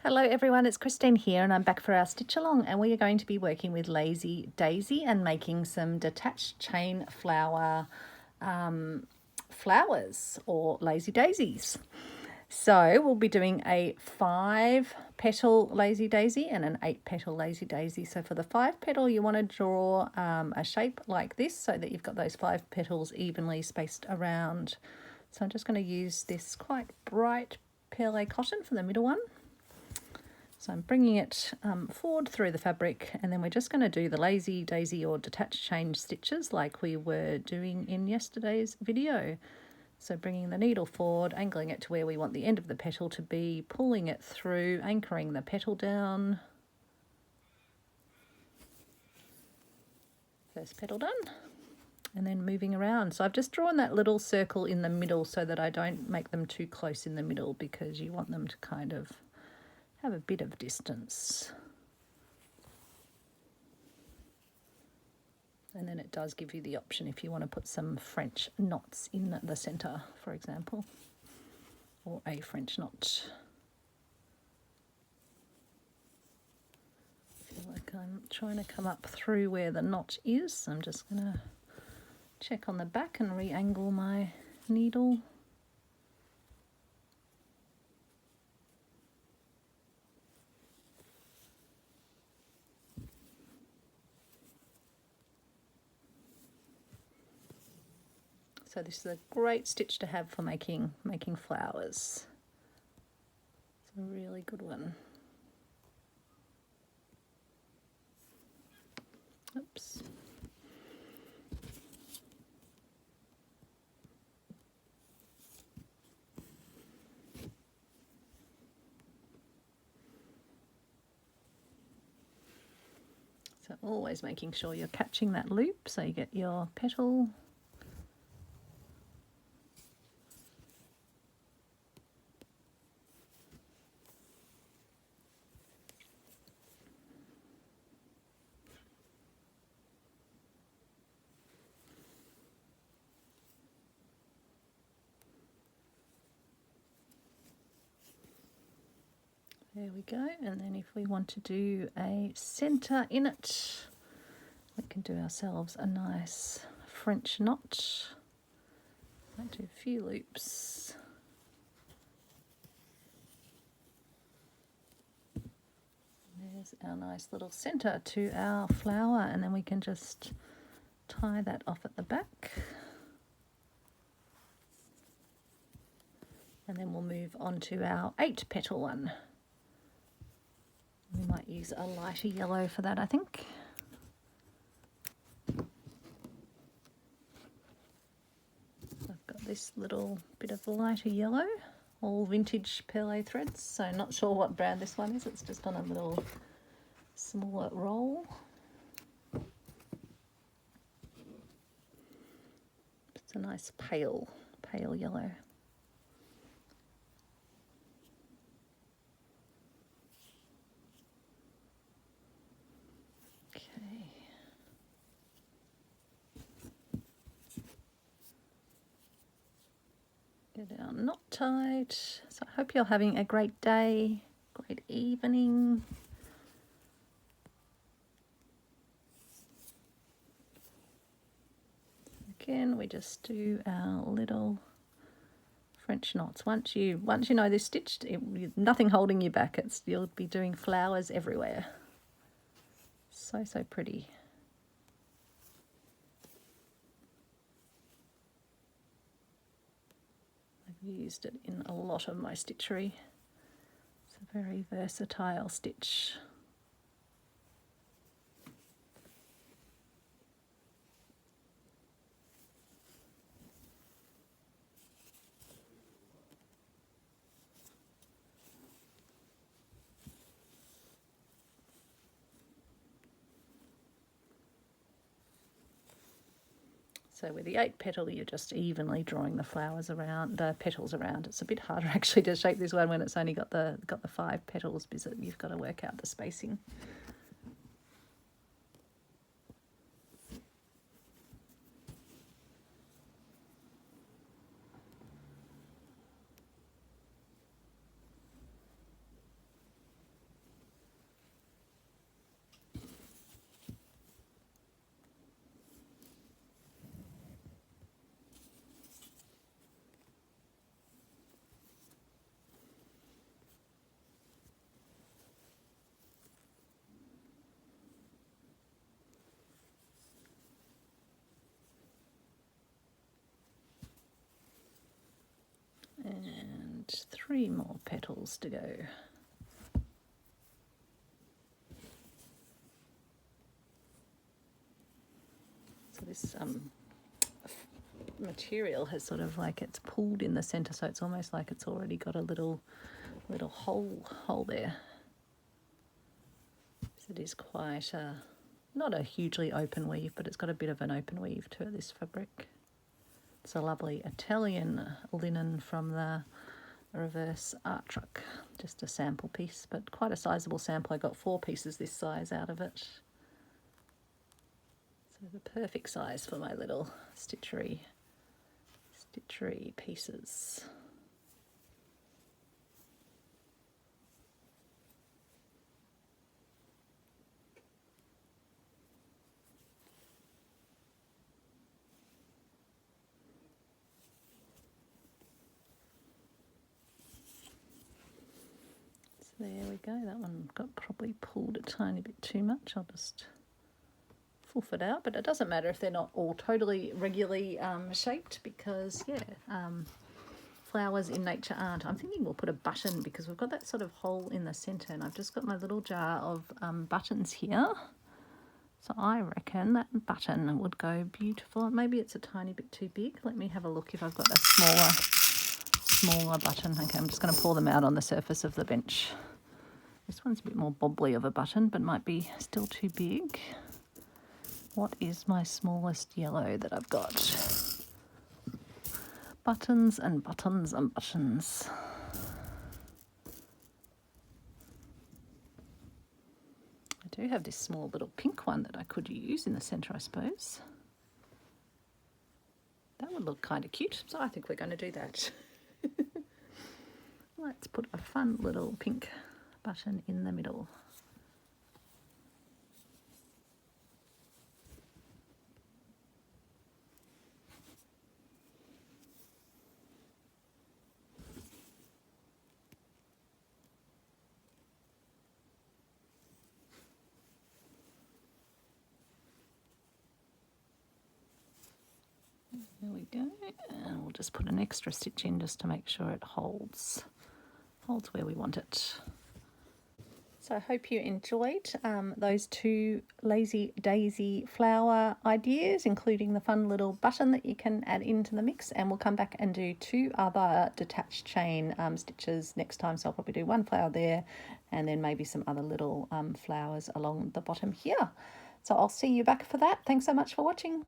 Hello everyone, it's Christine here and I'm back for our stitch along, and we are going to be working with Lazy Daisy and making some detached chain flower flowers or lazy daisies. So we'll be doing a 5-petal lazy daisy and an 8-petal lazy daisy. So for the 5-petal you want to draw a shape like this so that you've got those 5 petals evenly spaced around. So I'm just going to use this quite bright perle cotton for the middle one. So I'm bringing it forward through the fabric, and then we're just going to do the lazy daisy or detached chain stitches like we were doing in yesterday's video. So bringing the needle forward, angling it to where we want the end of the petal to be, pulling it through, anchoring the petal down. First petal done. And then moving around. So I've just drawn that little circle in the middle so that I don't make them too close in the middle, because you want them to kind of have a bit of distance. And then it does give you the option if you want to put some French knots in the centre, for example, or a French knot. I feel like I'm trying to come up through where the knot is. I'm just going to check on the back and re-angle my needle. So this is a great stitch to have for making flowers. It's a really good one. Oops. So always making sure you're catching that loop so you get your petal. There we go. And then if we want to do a centre in it, we can do ourselves a nice French knot. Might do a few loops. There's our nice little centre to our flower, and then we can just tie that off at the back. And then we'll move on to our 8-petal one. We might use a lighter yellow for that, I think. I've got this little bit of lighter yellow, all vintage perle threads, so not sure what brand this one is. It's just on a little smaller roll. It's a nice pale yellow. Get our knot tied. So I hope you're having a great day, great evening. Again, we just do our little French knots. Once you know this stitch, nothing holding you back. You'll be doing flowers everywhere. So pretty. Used it in a lot of my stitchery. It's a very versatile stitch. So with the 8-petal, you're just evenly drawing the flowers around, the petals around. It's a bit harder actually to shape this one when it's only got the 5 petals, because you've got to work out the spacing. And 3 more petals to go. So this material has sort of like it's pulled in the center, so it's almost like it's already got a little hole there. So it is quite not a hugely open weave, but it's got a bit of an open weave to it, this fabric. It's a lovely Italian linen from the reverse art truck. Just a sample piece, but quite a sizable sample. I got 4 pieces this size out of it. So the perfect size for my little stitchery pieces. So there we go. That one got probably pulled a tiny bit too much. I'll just fluff it out, but it doesn't matter if they're not all totally regularly shaped, because flowers in nature aren't. I'm thinking we'll put a button, because we've got that sort of hole in the center, and I've just got my little jar of buttons here. So I reckon that button would go beautiful. Maybe it's a tiny bit too big. Let me have a look if I've got a smaller button. Okay, I'm just going to pour them out on the surface of the bench. This one's a bit more bobbly of a button, but might be still too big. What is my smallest yellow that I've got? Buttons and buttons and buttons. I do have this small little pink one that I could use in the centre, I suppose. That would look kind of cute, so I think we're going to do that. Let's put a fun little pink button in the middle. There we go, and we'll just put an extra stitch in just to make sure it holds where we want it. So I hope you enjoyed those 2 Lazy Daisy flower ideas, including the fun little button that you can add into the mix, and we'll come back and do 2 other detached chain stitches next time. So I'll probably do 1 flower there, and then maybe some other little flowers along the bottom here. So I'll see you back for that. Thanks so much for watching.